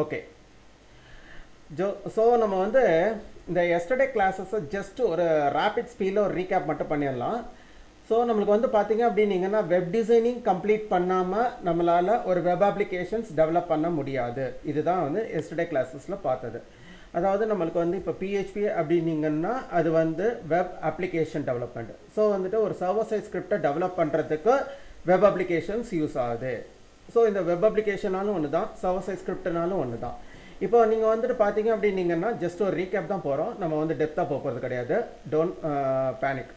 Okay so நம்ம வந்து இந்த எஸ்டர்டே கிளாஸஸை ஜஸ்ட் ஒரு ரேபிட் ஸ்பீடில் ஒரு ரீகேப் மட்டும் பண்ணிடலாம். ஸோ நம்மளுக்கு வந்து பார்த்தீங்க அப்படின்னீங்கன்னா வெப் டிசைனிங் கம்ப்ளீட் பண்ணாமல் நம்மளால் ஒரு வெப் அப்ளிகேஷன்ஸ் டெவலப் பண்ண முடியாது. இதுதான் வந்து எஸ்டர்டே கிளாஸஸில் பார்த்தது. அதாவது நம்மளுக்கு வந்து இப்போ PHP அப்படின்னீங்கன்னா அது வந்து வெப் அப்ளிகேஷன் டெவலப்மெண்ட். ஸோ வந்துட்டு ஒரு சர்வர் சைட் ஸ்கிரிப்டை டெவலப் பண்ணுறதுக்கு வெப் அப்ளிகேஷன்ஸ் யூஸ் ஆகுது. ஸோ இந்த வெப் அப்ளிகேஷனாலும் ஒன்று தான், சர்வர் சைட் ஸ்கிரிப்ட்னாலும் ஒன்று தான். இப்போ நீங்கள் வந்துட்டு பார்த்தீங்க அப்படின்னீங்கன்னா ஜஸ்ட் ஒரு ரீகேப் தான் போகிறோம், நம்ம வந்து டெப்த்தாக போகிறது கிடையாது. Don't panic.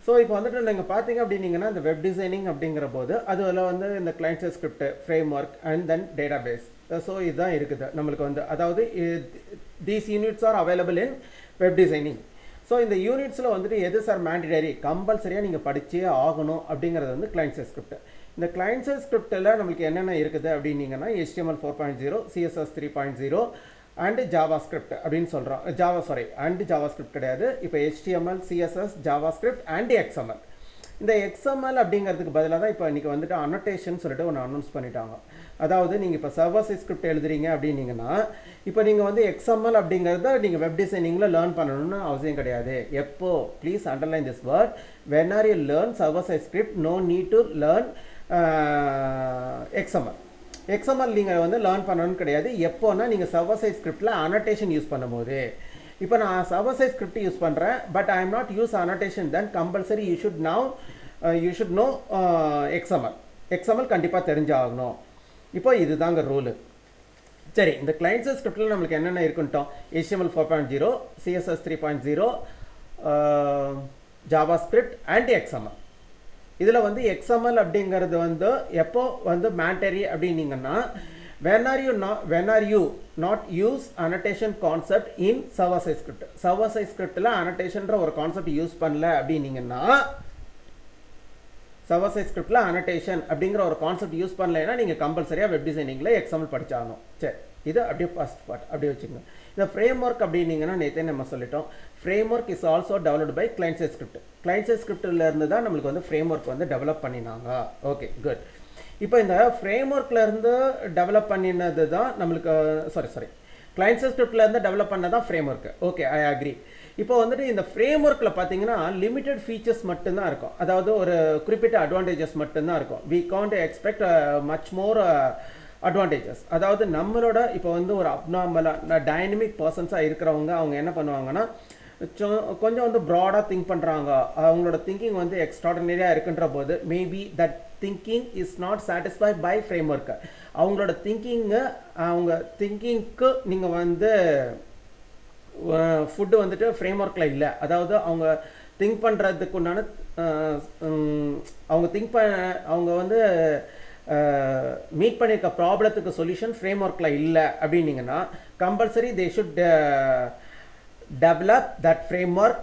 ஸோ இப்போ வந்துட்டு நீங்கள் பார்த்தீங்க அப்படின்னீங்கன்னா இந்த வெப் டிசைனிங் அப்படிங்கிற போது அதில் வந்து இந்த client side script, framework and then database. So இதுதான் இருக்குது நம்மளுக்கு வந்து. அதாவது these units are available in web designing. So இந்த யூனிட்ஸில் வந்துட்டு எது சார் மேண்டடரி கம்பல்சரியாக நீங்கள் படிச்சே ஆகணும் அப்படிங்கிறது வந்து கிளைண்ட் சைட் ஸ்கிரிப்ட். இந்த கிளைண்ட் சைட் ஸ்கிரிப்டில் நம்மளுக்கு என்னென்ன இருக்குது அப்படின்னீங்கன்னா HTML 4.0, CSS 3.0 and Java script அப்படின்னு சொல்கிறோம். ஜாவா ஸ்கிரிப்ட் கிடையாது, இப்போ HTML, CSS, Java script and XML. இந்த XML அப்படிங்கிறதுக்கு பதிலாக தான் இப்போ இன்றைக்கி வந்துட்டு அனோட்டேஷன் சொல்லிட்டு ஒன்று அனௌன்ஸ் பண்ணிட்டாங்க. அதாவது நீங்கள் இப்போ சர்வர் சைட் ஸ்கிரிப்ட் எழுதுறீங்க அப்படின்னீங்கன்னா இப்போ நீங்கள் வந்து XML அப்படிங்கிறத நீங்கள் வெப் டிசைனிங்கில் லேர்ன் பண்ணணும்னு அவசியம் கிடையாது. எப்போ please underline this word, when are you learn server side script no need to learn XML நீங்கள் வந்து லேர்ன் பண்ணணும்னு கிடையாது. எப்போனா நீங்கள் சர்வர் சைட் ஸ்கிரிப்டில் அனோட்டேஷன் யூஸ் பண்ணும்போது. இப்போ நான் சர்வர் சைட் ஸ்கிரிப்ட் யூஸ் பண்ணுறேன், but I am not use annotation, then compulsory you should know XML கண்டிப்பாக தெரிஞ்சாகணும். இப்போ இதுதாங்க ரூலு. சரி, இந்த கிளைண்ட் சைட் ஸ்கிரிப்டில் நம்மளுக்கு என்னென்ன இருக்குன்ட்டோம், HTML 4.0, CSS 3.0, Java script and XML. இதில் வந்து XML அப்படிங்கிறது வந்து எப்போ வந்து மேண்டரி அப்படின்னீங்கன்னா when are you not use annotation concept in server side script. server side scriptல annotationன்ற ஒரு கான்செப்ட் யூஸ் பண்ணல அப்படின்னீங்கன்னா, server side scriptல annotation அப்படிங்கிற ஒரு கான்செப்ட் யூஸ் பண்ணலைன்னா நீங்கள் கம்பல்சரியாக வெப் டிசைனிங்கில் XML படிச்சாகணும். சரி, இது அப்படியே ஃபர்ஸ்ட் பார்ட் அப்படியே வச்சுக்கோங்க. இந்த ஃப்ரேம் ஒர்க் அப்படின்னீங்கன்னா நேற்றே நம்ம சொல்லிட்டோம், framework is also developed by client side script. Client side ஸ்கிரிப்டில் இருந்து தான் நம்மளுக்கு வந்து ஃப்ரேம் ஒர்க் வந்து டெவலப் பண்ணினாங்க. Okay, good. இப்போ இந்த ஃப்ரேம் ஒர்க்லேருந்து டெவலப் பண்ணினது தான் நம்மளுக்கு கிளைண்ட் சைட் ஸ்கிரிப்ட்லேருந்து டெவலப் பண்ணதான் தான் frame work. Okay, I agree. இப்போ வந்துட்டு இந்த ஃப்ரேம் ஒர்க்கில் பார்த்தீங்கன்னா லிமிட்டட் ஃபீச்சர்ஸ் மட்டும்தான் இருக்கும், அதாவது ஒரு குறிப்பிட்ட அட்வான்டேஜஸ் மட்டும்தான் இருக்கும். We can't expect much more advantages. அதாவது நம்மளோட இப்போ வந்து ஒரு அப்நார்மலாக டைனமிக் பர்சன்ஸாக இருக்கிறவங்க அவங்க என்ன பண்ணுவாங்கன்னா கொஞ்சம் வந்து ப்ராடாக திங்க் பண்ணுறாங்க, அவங்களோட திங்கிங் வந்து எக்ஸ்ட்ராடனரியாக இருக்குன்ற போது maybe that thinking is not satisfied by framework. அவங்களோட திங்கிங்க்கு நீங்கள் வந்து ஃபுட்டு வந்துட்டு ஃப்ரேம் ஒர்க்கில் இல்லை. அதாவது அவங்க திங்க் பண்ணுறதுக்கு உண்டான அவங்க வந்து மீட் பண்ணியிருக்க ப்ராப்ளத்துக்கு சொல்யூஷன் ஃப்ரேம் ஒர்க்கில் இல்லை அப்படின்னீங்கன்னா compulsory they should develop that framework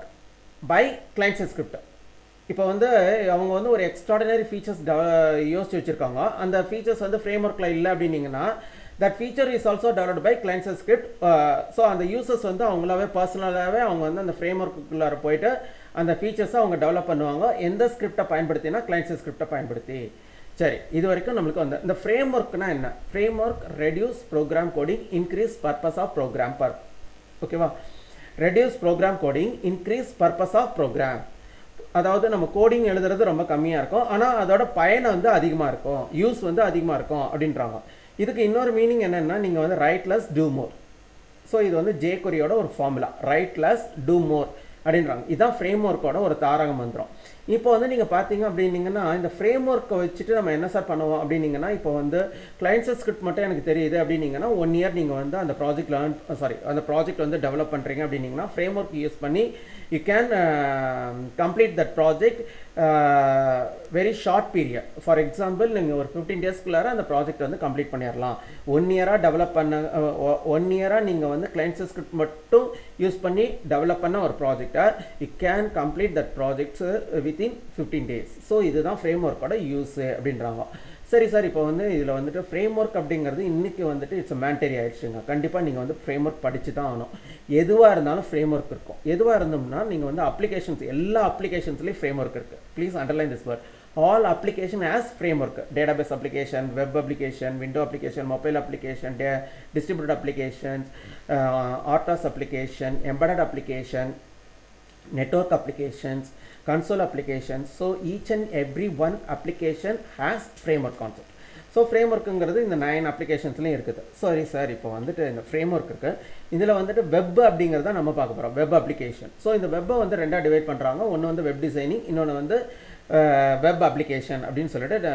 by client side script. இப்போ வந்து அவங்க வந்து ஒரு எக்ஸ்ட்ராடினரி ஃபீச்சர்ஸ் யோசிச்சு வச்சுருக்காங்க, அந்த ஃபீச்சர்ஸ் வந்து ஃப்ரேம் ஒர்க்கில் இல்லை அப்படின்னீங்கன்னா that feature is also developed by client side script. So அந்த யூசர்ஸ் வந்து அவங்களாவே பர்சனலாகவே அவங்க வந்து அந்த ஃப்ரேம் ஒர்க்குள்ளார போயிட்டு அந்த ஃபீச்சர்ஸை அவங்க டெவலப் பண்ணுவாங்க. எந்த ஸ்கிரிப்டை பயன்படுத்தினா கிளைண்ட் சைட் ஸ்கிரிப்டை பயன்படுத்தி. சரி, இது வரைக்கும் நம்மளுக்கு வந்து இந்த ஃப்ரேம் ஒர்க்னா என்ன? Framework reduce program coding, increase purpose of program. ஓகேவா? Reduce program coding, increase purpose of program. அதாவது நம்ம கோடிங் எழுதுறது ரொம்ப கம்மியாக இருக்கும், ஆனால் அதோட பயனை வந்து அதிகமாக இருக்கும், யூஸ் வந்து அதிகமாக இருக்கும் அப்படின்றாங்க. இதுக்கு இன்னொரு மீனிங் என்னென்னா நீங்கள் வந்து ரைட் லெஸ் டூ மோர். ஸோ இது வந்து ஜேகுரியோட ஒரு ஃபார்முலா, ரைட் லெஸ் டூ மோர் அப்படின்றாங்க. இதுதான் ஃப்ரேம் ஒர்க்கோட ஒரு தாரக மந்திரம். இப்போ வந்து நீங்கள் பார்த்தீங்க அப்படின்னீங்கன்னா இந்த ஃப்ரேம் ஒர்க்கை வச்சுட்டு நம்ம என்ன சார் பண்ணுவோம் அப்படின்னீங்கன்னா, இப்போ வந்து கிளைண்ட் சைட் ஸ்கிரிப்ட் மட்டும் எனக்கு தெரியுது அப்படின்னீங்கன்னா 1 இயர் நீங்கள் வந்து அந்த ப்ராஜெக்ட் வந்து டெவலப் பண்ணுறீங்க அப்படின்னீங்கன்னா ஃப்ரேம் ஒர்க் யூஸ் பண்ணி you can complete that project very short period. For example நீங்கள் ஒரு 15 டேஸ்க்குள்ளார அந்த ப்ராஜெக்ட் வந்து கம்ப்ளீட் பண்ணிடலாம். 1 இயராக டெவலப் பண்ண 1 இயராக நீங்கள் வந்து கிளைண்ட் சைட் ஸ்கிரிப்ட் மட்டும் யூஸ் பண்ணி டெவலப் பண்ண ஒரு ப்ராஜெக்டை you can complete that projects within 15 days. So இதுதான் ஃப்ரேம் ஒர்க்கோட யூஸ் அப்படின்றாங்க. சரி சார், இப்போ வந்து இதில் வந்துட்டு ஃப்ரேம் ஒர்க் அப்படிங்கிறது இன்றைக்கி வந்துட்டு இட்ஸ் மேண்டரி ஆகிடுச்சுங்க. கண்டிப்பாக நீங்கள் வந்து ஃப்ரேம் ஒர்க் படித்து தான் ஆகணும். எதுவாக இருந்தாலும் ஃப்ரேம் ஒர்க் இருக்கும். எதுவாக இருந்தோம்னா நீங்கள் வந்து அப்ளிகேஷன்ஸ், எல்லா அப்ளிகேஷன்ஸ்லேயும் ஃப்ரேம் ஒர்க் இருக்குது. Please underline this word. all application as framework: database application, web application, window application, mobile application, distributed applications, RTOS application, embedded application, network applications, console applications. So each and every one application has framework concept. So ஃப்ரேம்ஒர்க்குங்கிறது இந்த 9 அப்ளிகேஷன்ஸ்லையும் இருக்குது. சரி sir, இப்போ வந்துட்டு இந்த framework இருக்குது, இதில் வந்துட்டு வெப் அப்படிங்கிறத நம்ம பார்க்க போகிறோம், வெப் அப்ளிகேஷன். ஸோ இந்த வெப்பை வந்து ரெண்டாக டிவைட் பண்ணுறாங்க. ஒன்று வந்து வெப் டிசைனிங், இன்னொன்று வந்து வெப் அப்ளிகேஷன் அப்படின்னு சொல்லிட்டு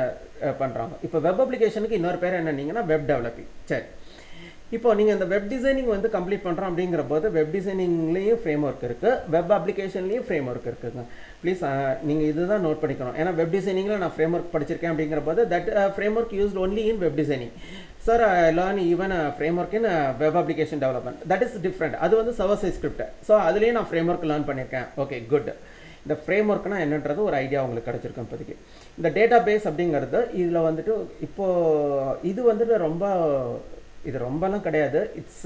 பண்ணுறாங்க. இப்போ வெப் அப்ளிகேஷனுக்கு இன்னொரு பேர் என்னன்னீங்கன்னா வெப் டெவலப்பிங். சரி, இப்போ நீங்கள் இந்த வெப் டிசைனிங் வந்து கம்ப்ளீட் பண்ணுறோம் அப்படிங்கிற போது வெப் டிசைனிங்லேயும் ஃப்ரேம் ஒர்க் இருக்குது, வெப் அப்ளிகேஷன்லேயும் ஃப்ரேம் ஒர்க் இருக்குதுங்க. ப்ளீஸ் நீங்கள் இதுதான் நோட் பண்ணிக்கணும். ஏன்னா வெப் டிசைனிங்கில் நான் ஃப்ரேம் ஒர்க் படிச்சிருக்கேன் அப்படிங்கிற போது that frame work used only in web designing. Sir I learn even frame work in web application development, that is different. அது வந்து சர்வர் சைட் ஸ்கிரிப்ட். ஸோ அதுலேயும் நான் ஃப்ரேம் ஒர்க் லேர்ன் பண்ணியிருக்கேன். Okay, good. இந்த ஃப்ரேம் ஒர்க்னா என்னன்றது ஒரு ஐடியா உங்களுக்கு கிடச்சிருக்கும் இப்போதைக்கு. இந்த டேட்டா பேஸ் அப்படிங்கிறது இதில் வந்துட்டு இப்போது இது வந்துட்டு இது ரொம்பலாம் கிடையாது. It's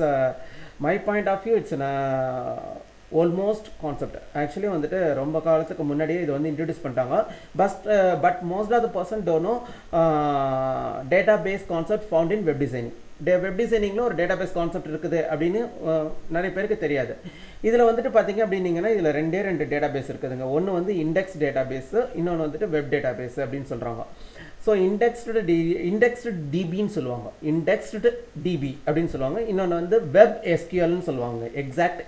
my point of view, it's almost concept. Actually வந்துட்டு ரொம்ப காலத்துக்கு முன்னாடியே இது வந்து இன்ட்ரடியூஸ் பண்ணிட்டாங்க. But most of the person don't know database concept found in web designing. Web டிசைனிங்கில் ஒரு டேட்டா பேஸ் கான்செப்ட் இருக்குது அப்படின்னு நிறைய பேருக்கு தெரியாது. இதில் வந்துட்டு பார்த்தீங்க அப்படின்னீங்கன்னா இதில் ரெண்டு டேட்டா பேஸ் இருக்குதுங்க. ஒன்று வந்து இண்டெக்ஸ் டேட்டா பேஸு, இன்னொன்று வந்துட்டு வெப் டேட்டா பேஸ் அப்படின்னு சொல்கிறாங்க. ஸோ இண்டெக்ஸ்டு டிபின்னு சொல்லுவாங்க, இண்டெக்ஸ்டு டிபி அப்படின்னு சொல்லுவாங்க. இன்னொன்று வந்து வெப் எஸ்கியூஎல்னு சொல்லுவாங்க. எக்ஸாக்ட்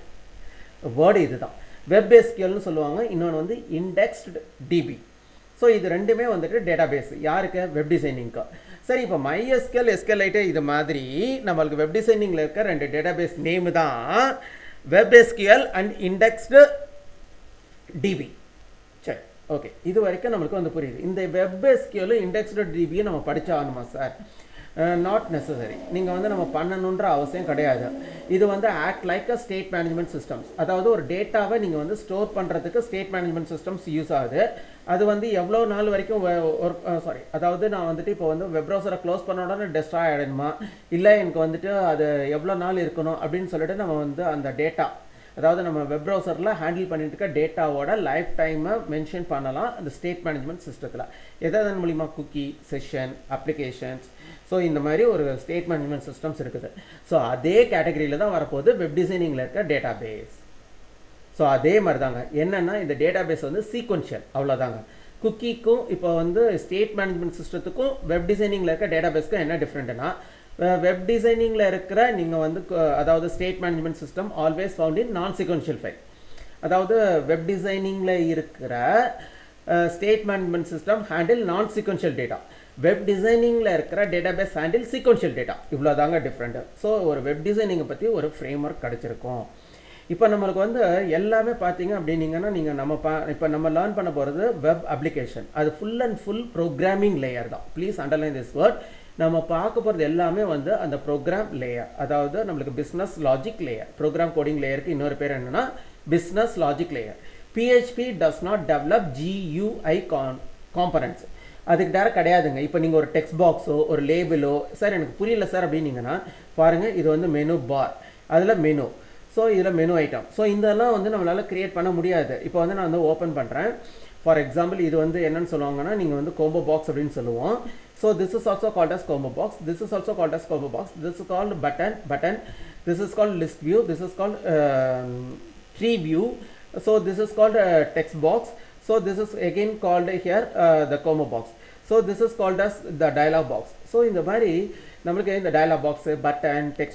வேர்டு இதுதான், வெப் எஸ்கியூஎல்னு சொல்லுவாங்க. இன்னொன்று வந்து இண்டெக்ஸ்டு டிபி. ஸோ இது ரெண்டுமே வந்துட்டு டேட்டா பேஸ் யாருக்கு? வெப் டிசைனிங்க்கு. சரி, இப்போ MySQL, SQLite இது மாதிரி நம்மளுக்கு வெப் டிசைனிங்கில் இருக்க ரெண்டு டேட்டா பேஸ் நேமு தான் web SQL and indexed DB. சரி, ஓகே, இது வரைக்கும் நம்மளுக்கு வந்து புரியுது. இந்த வெப் எஸ்கியூஎல் இண்டெக்ஸ்டு டிபியை நம்ம படித்தாகணுமா சார்? Not necessary. நீங்கள் வந்து நம்ம பண்ணணுன்ற அவசியம் கிடையாது. இது வந்து ஆக்ட் லைக் அ ஸ்டேட் மேனேஜ்மெண்ட் சிஸ்டம்ஸ். அதாவது ஒரு டேட்டாவை நீங்கள் வந்து ஸ்டோர் பண்ணுறதுக்கு ஸ்டேட் மேனேஜ்மெண்ட் சிஸ்டம்ஸ் யூஸ் ஆகுது. அது வந்து எவ்வளோ நாள் வரைக்கும் அதாவது நான் வந்துட்டு இப்போ வந்து வெப் ப்ரௌசரை க்ளோஸ் பண்ண உடனே டெஸ்ட்ராய் ஆகிடுமா, இல்லை எனக்கு வந்துட்டு அது எவ்வளோ நாள் இருக்கணும் அப்படின்னு சொல்லிட்டு நம்ம வந்து அந்த டேட்டா, அதாவது நம்ம வெப் ப்ரௌசரில் ஹேண்டில் பண்ணிட்டு இருக்க டேட்டாவோட லைஃப் டைமை மென்ஷன் பண்ணலாம் அந்த ஸ்டேட் மேனேஜ்மெண்ட் சிஸ்டத்தில். எதன் மூலிமா? Cookie, session, applications. ஸோ இந்த மாதிரி ஒரு ஸ்டேட் மேனேஜ்மெண்ட் சிஸ்டம்ஸ் இருக்குது. ஸோ அதே கேட்டகரியில் தான் வரப்போகுது வெப் டிசைனிங்கில் இருக்க டேட்டா பேஸ். ஸோ அதே மாதிரி தாங்க. என்னென்னா இந்த டேட்டா பேஸ் வந்து சீக்வென்ஷியல், அவ்வளோதாங்க. குக்கிக்கும் இப்போ வந்து ஸ்டேட் மேனேஜ்மெண்ட் சிஸ்டத்துக்கும் வெப் டிசைனிங்கில் இருக்க டேட்டா பேஸ்க்கும் என்ன டிஃப்ரெண்ட்னா, வெப் டிசைனிங்கில் இருக்கிற நீங்கள் வந்து அதாவது state management system always found in non sequential file. அதாவது வெப் டிசைனிங்கில் இருக்கிற state management system handle non sequential data, web டிசைனிங்கில் இருக்கிற database handle sequential data. இவ்வளோ தாங்க டிஃப்ரெண்ட்டு. ஸோ ஒரு வெப் டிசைனிங்கை பற்றி ஒரு ஃப்ரேம் ஒர்க் கிடச்சிருக்கும். இப்போ நம்மளுக்கு வந்து எல்லாமே பார்த்தீங்க அப்படின்னீங்கன்னா இப்போ நம்ம லேர்ன் பண்ண போகிறது வெப் அப்ளிகேஷன். அது full and full programming layer தான். Please underline this word. நம்ம பார்க்க போகிறது எல்லாமே வந்து அந்த ப்ரோக்ராம் லேயர், அதாவது நம்மளுக்கு business logic layer. Program coding லேயருக்கு இன்னொரு பேர் என்னென்னா business logic layer. PHP does not develop GUI components. அதுக்கு டேரக்ட் கிடையாதுங்க. இப்போ நீங்கள் ஒரு டெக்ஸ்ட் பாக்ஸோ ஒரு லேபிளோ, சார் எனக்கு புரியல சார் அப்படின்னீங்கன்னா பாருங்கள், இது வந்து மெனு பார், அதில் மெனு. ஸோ இதில் மெனு ஐட்டம். ஸோ இதெல்லாம் வந்து நம்மளால் க்ரியேட் பண்ண முடியாது. இப்போ வந்து நான் வந்து ஓப்பன் பண்ணுறேன். ஃபார் எக்ஸாம்பிள் இது வந்து என்னன்னு சொல்லுவாங்கன்னா, நீங்கள் வந்து கோம்போ பாக்ஸ் அப்படின்னு சொல்லுவோம். So this is also called as combo box, this is also called as combo box, this is called button, this is called list view, this is called tree view. So this is called text box. So this is again called here the combo box. So this is called as the dialog box. So இந்த மாதிரி நம்மளுக்கு இந்த dialog box, button, text